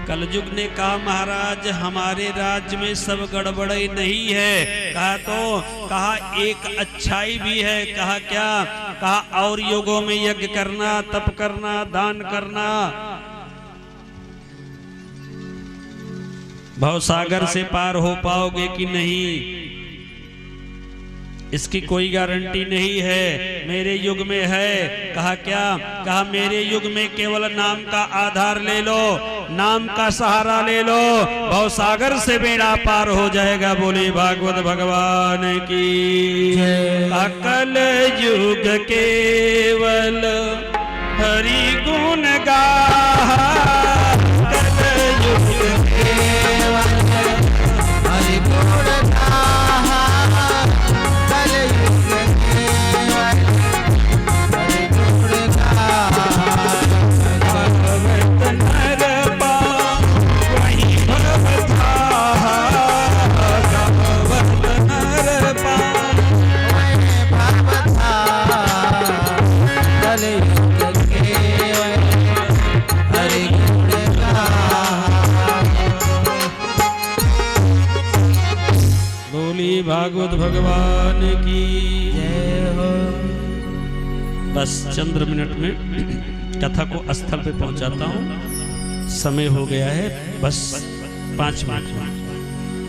कलयुग ने कहा महाराज हमारे राज्य में सब गड़बड़े नहीं है। कहा एक अच्छाई भी है। कहा क्या? कहा और युगों में यज्ञ करना, तप करना, दान करना। भवसागर से पार हो पाओगे कि नहीं इसकी कोई गारंटी नहीं है। मेरे युग में है। कहा क्या? कहा मेरे युग में केवल नाम का आधार ले लो, नाम का सहारा ले लो, भवसागर से बेड़ा पार हो जाएगा। बोले भागवत भगवान की। अकल युग केवल हरि गुण गा। भागवत भगवान की जय हो। बस चंद्र मिनट में कथा को स्थल पे पहुंचाता हूं। समय हो गया है बस 5 मिनट।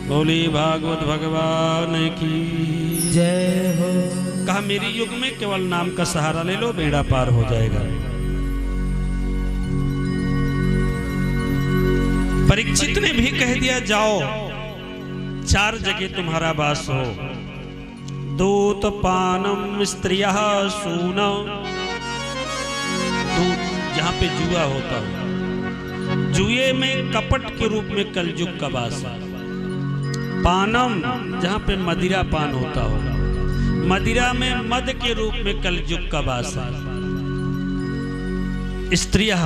बोली भागवत भगवान की जय हो। कहा मेरे युग में केवल नाम का सहारा ले लो, बेड़ा पार हो जाएगा। परीक्षित ने भी कह दिया जाओ 4 जगह तुम्हारा वास हो। दूत पानम स्त्रियः सून। दूत जहां पे जुआ होता हो, जुए में कपट के रूप में कलयुग का वास है। पानम जहां पे मदिरा पान होता हो, मदिरा में मद के रूप में कलयुग का वास है। स्त्रियः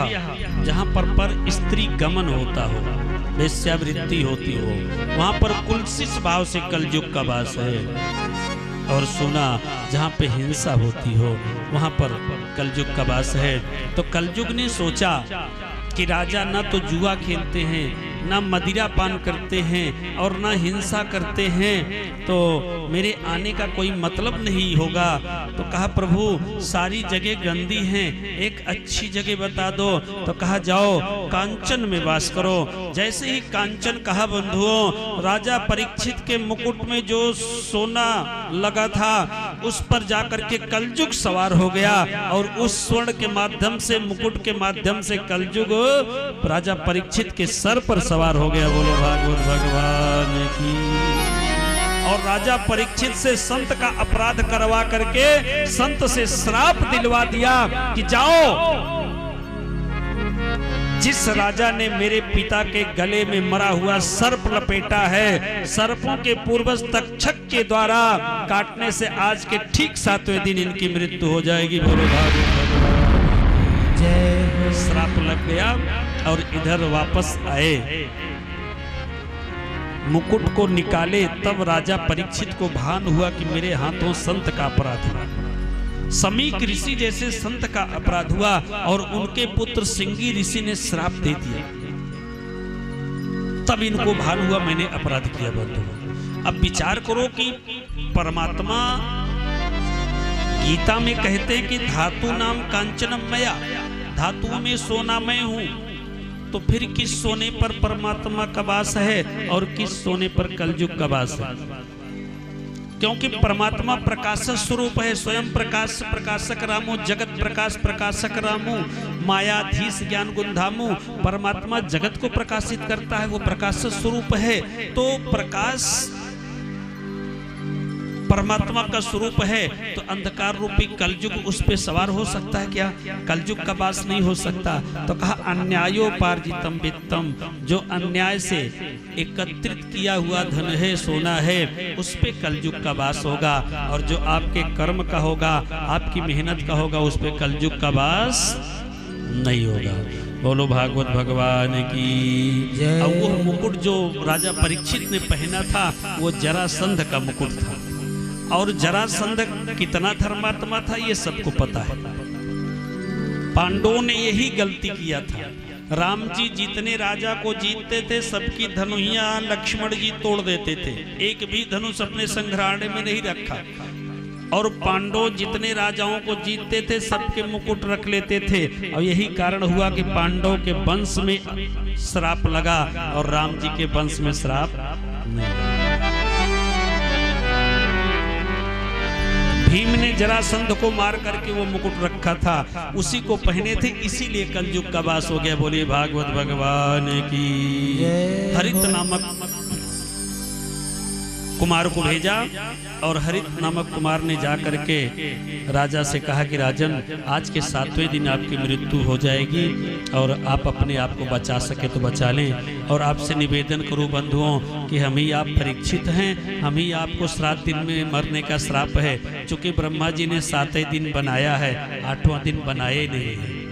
जहां पर स्त्री गमन होता हो, वेश्यावृत्ति होती हो, वहां पर कुलसित भाव से कलयुग का वास है। और सुना जहां पे हिंसा होती हो वहां पर कलयुग का वास है। तो कलयुग ने सोचा कि राजा ना तो जुआ खेलते हैं, ना मदिरा पान करते हैं और ना हिंसा करते हैं, तो मेरे आने का कोई मतलब नहीं होगा। तो कहा प्रभु सारी जगह गंदी हैं, एक अच्छी जगह बता दो। तो कहा जाओ कांचन में वास करो। जैसे ही कांचन कहा बंधुओं, राजा परीक्षित के मुकुट में जो सोना लगा था उस पर जाकर के कलयुग सवार हो गया और उस स्वर्ण के माध्यम से, मुकुट के माध्यम से कलयुग राजा परीक्षित के सर पर सवार हो गया। बोलो भागवत भगवान की। और राजा परीक्षित से संत का अपराध करवा करके संत से श्राप दिलवा दिया कि जाओ, जिस राजा ने मेरे पिता के गले में मरा हुआ सर्प लपेटा है, सर्पों के पूर्वज तक्षक के द्वारा काटने से आज के ठीक 7वें दिन इनकी मृत्यु हो जाएगी। बोलो भागवत भगवान जय। श्राप लग गया और इधर वापस आए, मुकुट को निकाले, तब राजा परीक्षित को भान हुआ कि मेरे हाथों संत का अपराध हुआ। समीक ऋषि जैसे संत का अपराध हुआ और उनके पुत्र सिंगी ऋषि ने श्राप दे दिया। तब इनको भान हुआ मैंने अपराध किया। बंधु अब विचार करो कि परमात्मा गीता में कहते हैं कि धातु नाम कांचनम मया, धातुओं में सोना मैं हूं। तो फिर किस सोने पर परमात्मा का वास है और किस सोने पर कलयुग का वास है? क्योंकि परमात्मा प्रकाश स्वरूप है, स्वयं प्रकाश प्रकाशक रामो, जगत प्रकाश प्रकाशक रामो, मायाधीश ज्ञान गुंधामो। परमात्मा जगत को प्रकाशित करता है, वो प्रकाश स्वरूप है। तो प्रकाश परमात्मा का स्वरूप है, तो अंधकार रूपी कलयुग उस पे सवार हो सकता है क्या? कलयुग का वास नहीं हो सकता। तो कहा अन्यायोपार्जितम वित्तम, जो अन्याय से एकत्रित किया हुआ धन है, सोना है, उस पे कलयुग का वास होगा। और जो आपके कर्म का होगा, आपकी मेहनत का होगा, उस पे कलयुग का वास नहीं होगा। बोलो भागवत भगवान की जय। और वो मुकुट जो राजा परीक्षित ने पहना था वो जरासंध का मुकुट था। और जरासंध कितना धर्मात्मा था ये सबको पता है। पांडवों ने यही गलती किया था राम जी जितने राजा को जीतते थे सबकी धनुहियां लक्ष्मण जी तोड़ देते थे, एक भी धनुष अपने संग्रहालय में नहीं रखा। और पांडव जितने राजाओं को जीतते थे सबके मुकुट रख लेते थे। और यही कारण हुआ कि पांडव के वंश में श्राप लगा और राम जी के वंश में श्राप नहीं। भीम ने जरासंध को मार करके वो मुकुट रखा था, उसी को पहने थे, इसीलिए कलयुग का वास हो गया। बोलिए भागवत भगवान की। हरित नामक कुमार को भेजा और हरित नामक कुमार ने जा करके राजा से कहा कि राजन, आज के 7वें दिन आपकी मृत्यु हो जाएगी और आप अपने आप को बचा सके तो बचा लें। और आपसे निवेदन करूं बंधुओं कि हम ही आप परीक्षित हैं, हम ही आपको 7 दिन में मरने का श्राप है। चूंकि ब्रह्मा जी ने 7वें दिन बनाया है, 8वां दिन बनाए नहीं है।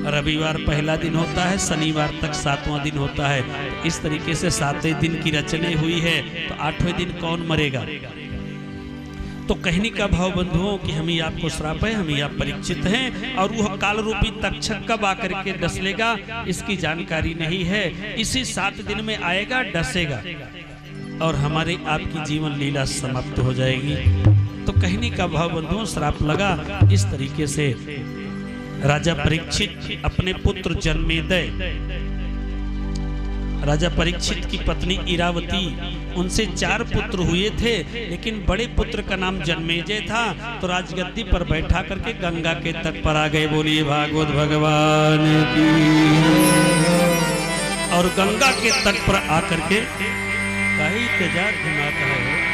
रविवार पहला दिन होता है, शनिवार तक 7वां दिन होता है। तो इस तरीके से 7वें दिन की रचना हुई है, तो 8वें दिन कौन मरेगा। तो कहने का भाव बंधुओं कि हम ही आपको श्राप है, हम ही आप परीक्षित हैं। और वह काल रूपी तक्षक कब आकर के डसलेगा इसकी जानकारी नहीं है। इसी 7 दिन में आएगा, डसेगा और हमारी आपकी जीवन लीला समाप्त हो जाएगी। तो कहने का भाव बंधुओं श्राप लगा। इस तरीके से राजा परीक्षित अपने पुत्र जन्मेजय, राजा परीक्षित की पत्नी इरावती, उनसे 4 पुत्र हुए थे, लेकिन बड़े पुत्र का नाम जन्मेजय था। तो राजगद्दी पर बैठा करके गंगा के तट पर आ गए। बोलिए भागवत भगवान की। और गंगा के तट पर आकर के कहीं तेजाब घुमाता है।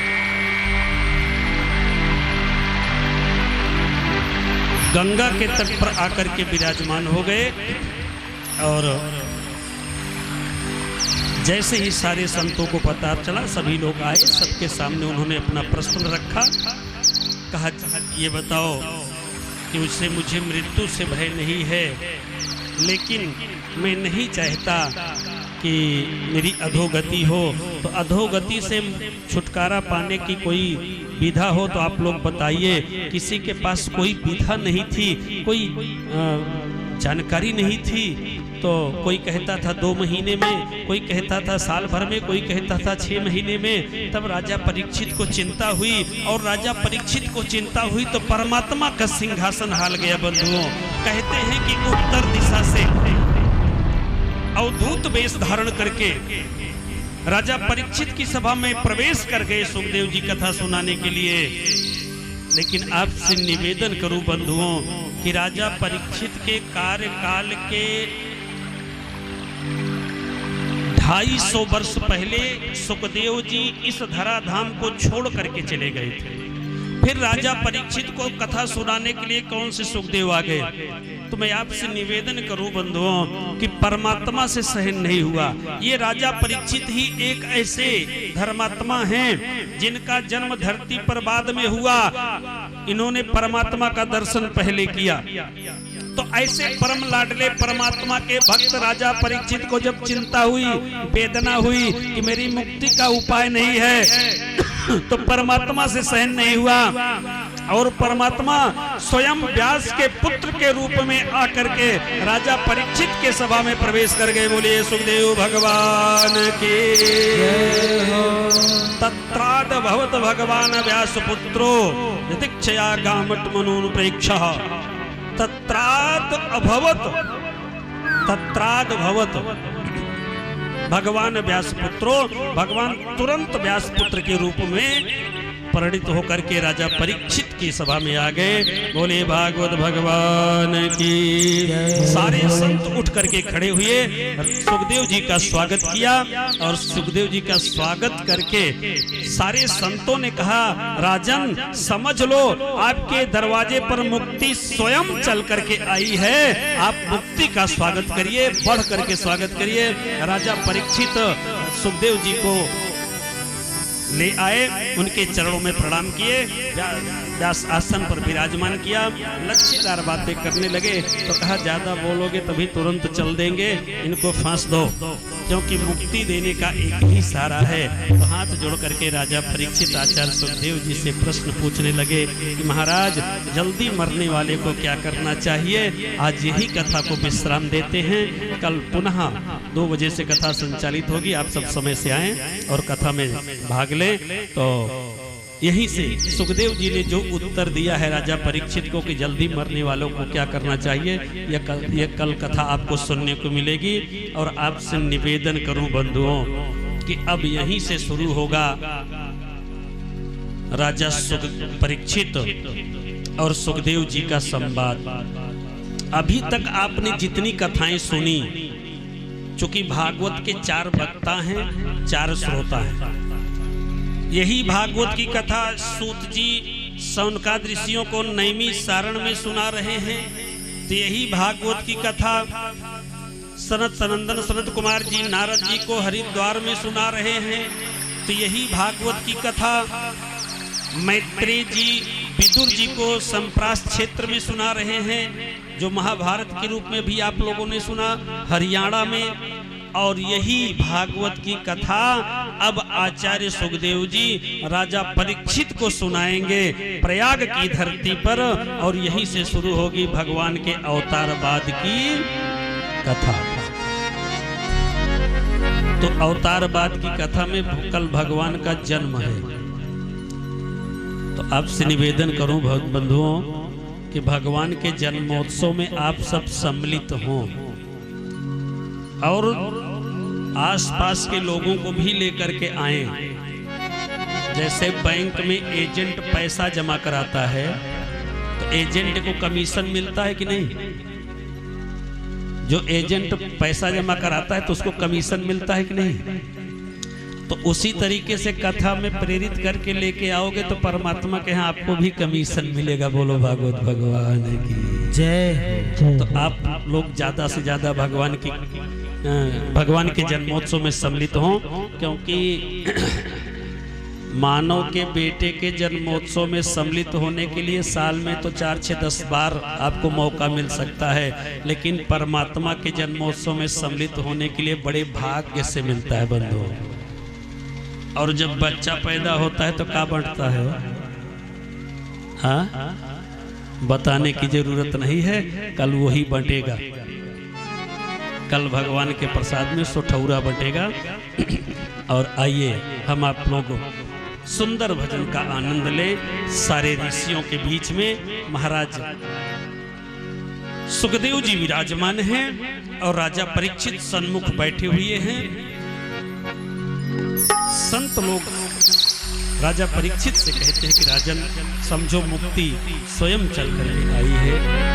गंगा के तट पर आकर के विराजमान हो गए। और जैसे ही सारे संतों को पता चला, सभी लोग आए, सबके सामने उन्होंने अपना प्रश्न रखा। कहा, ये बताओ कि उससे मुझे मृत्यु से भय नहीं है, लेकिन मैं नहीं चाहता कि मेरी अधोगति हो। तो अधोगति से छुटकारा पाने की कोई विधा हो तो आप लोग बताइए। किसी के पास कोई विधा नहीं थी, कोई जानकारी नहीं थी। तो कोई कहता था 2 महीने में, कोई कहता था साल भर में, कोई कहता था 6 महीने में। तब राजा परीक्षित को चिंता हुई, और राजा परीक्षित को चिंता हुई तो परमात्मा का सिंहासन हाल गया। बंधुओं, कहते हैं कि उत्तर दिशा से अवधूत वेश धारण करके राजा परीक्षित की सभा में प्रवेश कर गए सुखदेव जी कथा सुनाने के लिए। लेकिन आपसे निवेदन करूं बंधुओं कि राजा परीक्षित के कार्यकाल के 250 वर्ष पहले सुखदेव जी इस धराधाम को छोड़ करके चले गए थे। फिर राजा परीक्षित को कथा सुनाने के लिए कौन से सुखदेव आ गए। तो मैं आपसे निवेदन करूं बंधुओं कि परमात्मा से सहन नहीं हुआ। ये राजा परीक्षित ही एक ऐसे धर्मात्मा हैं जिनका जन्म धरती पर बाद में हुआ। इन्होंने परमात्मा का दर्शन पहले किया। तो ऐसे परम लाडले परमात्मा के भक्त राजा परीक्षित को जब चिंता हुई, वेदना हुई कि मेरी मुक्ति का उपाय नहीं है, तो परमात्मा से सहन नहीं हुआ। और परमात्मा स्वयं व्यास के पुत्र के रूप में आकर के राजा परीक्षित के सभा में प्रवेश कर गए। बोलिए सुखदेव भगवान की। तत्राद भवत भगवान व्यास पुत्रो यतिक्षया गामट मनोन प्रेक्षः। तत्राद अभवत, तत्राद भवत भगवान व्यास पुत्रो, भगवान तुरंत व्यास पुत्र के रूप में परिणित होकर के राजा परीक्षित की सभा में आ गए। बोले भागवत भगवान की। सारे संत उठ करके खड़े हुए, सुखदेव जी का स्वागत किया। और सुखदेव जी का स्वागत करके सारे संतों ने कहा, राजन समझ लो, आपके दरवाजे पर मुक्ति स्वयं चल करके आई है। आप मुक्ति का स्वागत करिए, बढ़ करके स्वागत करिए। राजा परीक्षित सुखदेव जी को ले आए, उनके चरणों में प्रणाम किए, व्यास आसन पर विराजमान किया, लक्ष्यदार बातें करने लगे। तो कहा, ज्यादा बोलोगे तभी तुरंत चल देंगे, इनको फांस दो। क्योंकि मुक्ति देने का एक ही सहारा है। तो हाथ जोड़ करके राजा परीक्षित आचार्य सुखदेव जी से प्रश्न पूछने लगे कि महाराज, जल्दी मरने वाले को क्या करना चाहिए? आज यही कथा को विश्राम देते हैं, कल पुनः 2 बजे से कथा संचालित होगी। आप सब समय से आएं और कथा में भाग लें। तो यहीं से सुखदेव जी ने जो उत्तर दिया है राजा परीक्षित को कि जल्दी मरने वालों को क्या करना चाहिए, यह कल कथा आपको सुनने को मिलेगी। और आपसे निवेदन करूं बंधुओं कि अब यहीं से शुरू होगा राजा परीक्षित और सुखदेव जी का संवाद। अभी तक आपने जितनी कथाएं सुनी, चूंकि भागवत के 4 वक्ता हैं, 4 श्रोता हैं, यही भागवत की कथा सूत जी शौनकाद ऋषियों को नैमी सारण में सुना रहे हैं। तो यही भागवत की कथा सनत सनंदन सनत कुमार जी नारद जी को हरिद्वार में सुना रहे हैं। तो यही भागवत की कथा मैत्रेय जी विदुर जी को संप्रास क्षेत्र में सुना रहे हैं, जो महाभारत के रूप में भी आप लोगों ने सुना हरियाणा में। और यही भागवत की कथा अब आचार्य सुखदेव जी राजा परीक्षित को सुनाएंगे प्रयाग की धरती पर। और यहीं से शुरू होगी भगवान के अवतारवाद की कथा। तो अवतारवाद की कथा में कल भगवान का जन्म है। तो आपसे निवेदन करूं बंधुओं कि भगवान के जन्मोत्सव में आप सब सम्मिलित हों और आसपास के लोगों को भी लेकर के आएं। जैसे बैंक में एजेंट पैसा जमा कराता है तो एजेंट को कमीशन मिलता है कि नहीं? जो एजेंट पैसा जमा कराता है तो उसको कमीशन मिलता है कि नहीं? तो उसी तरीके से कथा में प्रेरित करके लेके आओगे तो परमात्मा के यहाँ आपको भी कमीशन मिलेगा। बोलो भागवत भगवान की जय। तो आप लोग ज्यादा से ज्यादा भगवान के जन्मोत्सव में सम्मिलित हों, क्योंकि मानव के बेटे के जन्मोत्सव में सम्मिलित होने के लिए साल में तो 4, 6, 10 बार आपको मौका मिल सकता है, लेकिन परमात्मा के जन्मोत्सव में सम्मिलित होने के लिए बड़े भाग्य से मिलता है बंधुओं। और जब बच्चा पैदा होता है तो क्या बढ़ता है? हाँ, बताने की जरूरत नहीं है, कल वही बंटेगा। कल भगवान के प्रसाद में सोठौरा बटेगा। और आइए हम आप लोग सुंदर भजन का आनंद ले। सारे ऋषियों के बीच में महाराज सुखदेव जी विराजमान हैं और राजा परीक्षित सन्मुख बैठे हुए हैं। संत लोग राजा परीक्षित से कहते हैं कि राजन समझो मुक्ति स्वयं चल कर आई है।